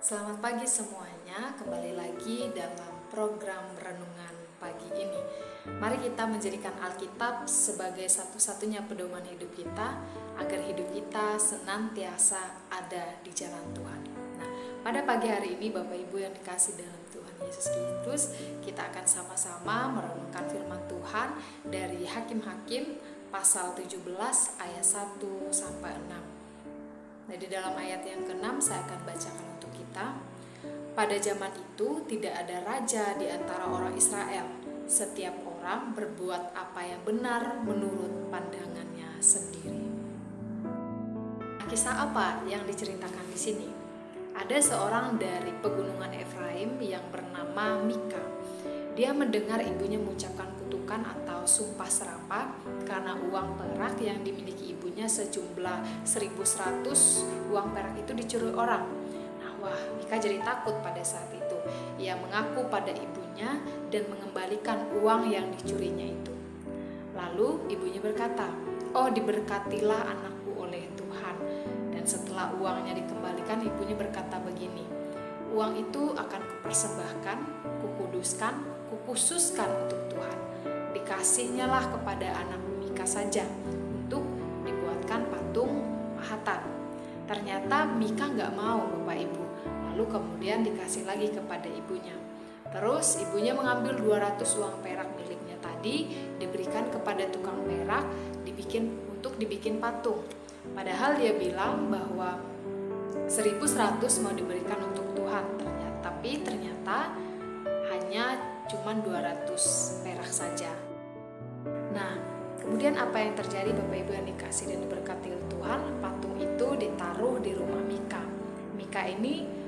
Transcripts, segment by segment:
Selamat pagi semuanya, kembali lagi dalam program renungan pagi ini. Mari kita menjadikan Alkitab sebagai satu-satunya pedoman hidup kita, agar hidup kita senantiasa ada di jalan Tuhan. Nah, pada pagi hari ini Bapak Ibu yang dikasih dalam Tuhan Yesus Kristus, kita akan sama-sama merenungkan firman Tuhan dari Hakim-Hakim pasal 17 ayat 1 sampai 6. Nah, di dalam ayat yang ke-6 saya akan bacakan untuk kita. Pada zaman itu tidak ada raja di antara orang Israel. Setiap orang berbuat apa yang benar menurut pandangannya sendiri. Kisah apa yang diceritakan di sini? Ada seorang dari pegunungan Efraim yang bernama Mika. Dia mendengar ibunya mengucapkan kutukan atau sumpah serapah karena uang perak yang dimiliki ibunya sejumlah 1.100 uang perak itu dicuri orang. Nah, Mika jadi takut pada saat itu. Ia mengaku pada ibunya dan mengembalikan uang yang dicurinya itu. Lalu ibunya berkata, "Oh, diberkatilah anakku oleh Tuhan." Dan setelah uangnya dikembalikan, ibunya berkata begini, "Uang itu akan kupersembahkan, kukuduskan, kukhususkan untuk Tuhan. Dikasihnya lah kepada anak Mika saja untuk dibuatkan patung pahatan." Ternyata Mika nggak mau, Bapak Ibu. Lalu kemudian dikasih lagi kepada ibunya. Terus ibunya mengambil 200 uang perak miliknya tadi, diberikan kepada tukang perak, untuk dibikin patung. Padahal dia bilang bahwa 1.100 mau diberikan untuk Tuhan, tapi ternyata hanya cuma 200 perak saja. Nah, kemudian apa yang terjadi Bapak Ibu yang dikasih dan diberkati Tuhan? Patung itu ditaruh di rumah Mika. Mika ini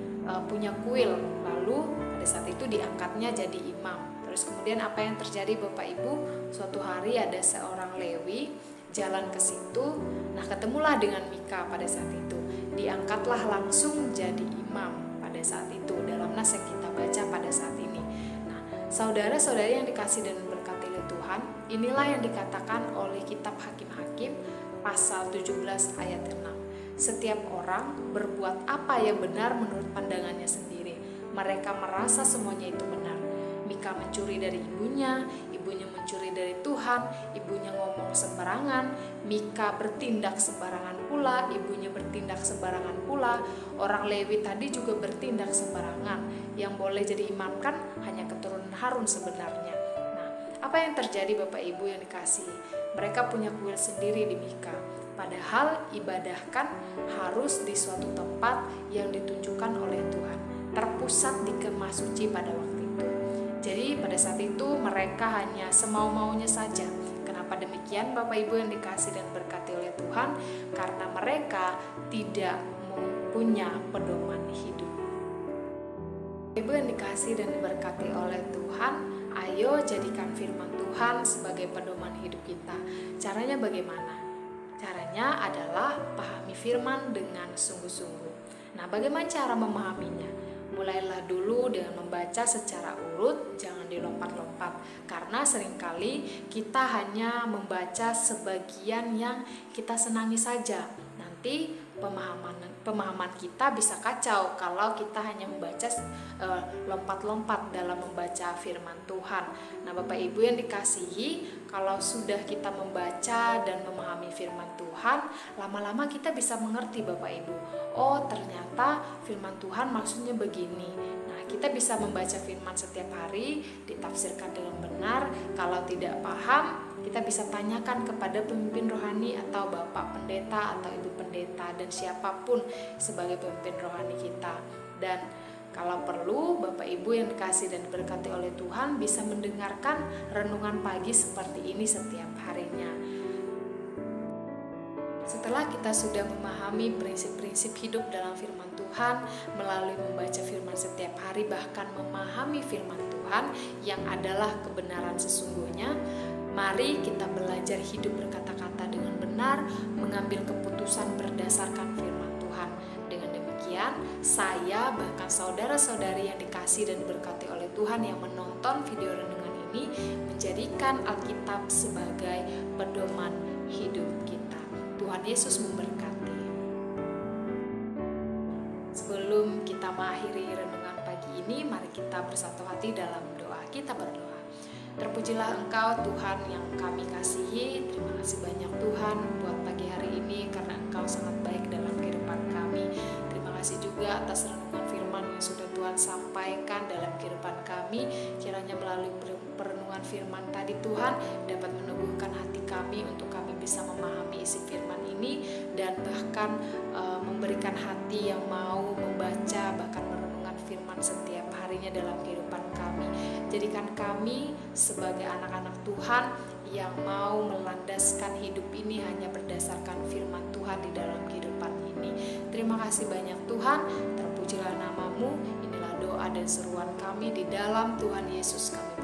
punya kuil, lalu pada saat itu diangkatnya jadi imam. Terus kemudian apa yang terjadi Bapak Ibu? Suatu hari ada seorang Lewi jalan ke situ, nah ketemulah dengan Mika pada saat itu. Diangkatlah langsung jadi imam pada saat itu dalam nas yang kita baca pada saat ini. Nah, saudara-saudari yang dikasih dan diberkati oleh Tuhan, inilah yang dikatakan oleh kitab Hakim-Hakim pasal 17 ayat 6. Setiap orang berbuat apa yang benar menurut pandangannya sendiri. Mereka merasa semuanya itu benar. Mika mencuri dari ibunya mencuri dari Tuhan, ibunya ngomong sembarangan, Mika bertindak sembarangan pula, ibunya bertindak sembarangan pula, orang Lewi tadi juga bertindak sembarangan. Yang boleh jadi imam kan hanya keturunan Harun sebenarnya. Nah, apa yang terjadi Bapak Ibu yang dikasihi? Mereka punya kuil sendiri di Mika. Padahal ibadah kan harus di suatu tempat yang ditunjukkan oleh Tuhan, terpusat di kemah suci pada waktu itu. Jadi pada saat itu mereka hanya semau-maunya saja. Kenapa demikian Bapak Ibu yang dikasih dan berkati oleh Tuhan? Karena mereka tidak mempunyai pedoman hidup. Bapak Ibu yang dikasih dan diberkati oleh Tuhan, ayo jadikan firman Tuhan sebagai pedoman hidup kita. Caranya bagaimana? Caranya adalah pahami firman dengan sungguh-sungguh. Nah, bagaimana cara memahaminya? Mulailah dulu dengan membaca secara urut, jangan dilompat-lompat. Karena seringkali kita hanya membaca sebagian yang kita senangi saja. Nanti pemahaman kita bisa kacau kalau kita hanya membaca lompat-lompat dalam membaca firman Tuhan. Nah, Bapak Ibu yang dikasihi, kalau sudah kita membaca dan memahami firman Tuhan, lama-lama kita bisa mengerti Bapak Ibu. Oh, ternyata firman Tuhan maksudnya begini. Nah, kita bisa membaca firman setiap hari, ditafsirkan dengan benar. Kalau tidak paham, kita bisa tanyakan kepada pemimpin rohani atau bapak pendeta atau ibu pendeta dan siapapun sebagai pemimpin rohani kita. Dan kalau perlu, Bapak Ibu yang dikasih dan diberkati oleh Tuhan bisa mendengarkan renungan pagi seperti ini setiap harinya. Setelah kita sudah memahami prinsip-prinsip hidup dalam firman Tuhan melalui membaca firman setiap hari, bahkan memahami firman Tuhan yang adalah kebenaran sesungguhnya, mari kita belajar hidup berkata-kata dengan benar, mengambil keputusan berdasarkan firman Tuhan. Dengan demikian, saya bahkan saudara-saudari yang dikasih dan diberkati oleh Tuhan yang menonton video renungan ini menjadikan Alkitab sebagai pedoman hidup kita. Tuhan Yesus memberkati. Sebelum kita mengakhiri renungan pagi ini, mari kita bersatu hati dalam doa. Kita berdoa. Terpujilah Engkau Tuhan yang kami kasihi. Terima kasih banyak Tuhan buat pagi hari ini karena Engkau sangat baik dalam kehidupan kami. Terima kasih juga atas renungan firman yang sudah Tuhan sampaikan dalam kehidupan kami. Kiranya melalui perenungan firman tadi Tuhan dapat meneguhkan hati kami untuk kami bisa memahami isi firman ini dan bahkan memberikan hati yang mau membaca bahkan merenungkan firman setiap harinya dalam kehidupan kami. Jadikan kami sebagai anak-anak Tuhan yang mau melandaskan hidup ini hanya berdasarkan firman Tuhan di dalam kehidupan ini. Terima kasih banyak Tuhan, terpujilah nama-Mu. Inilah doa dan seruan kami di dalam Tuhan Yesus kami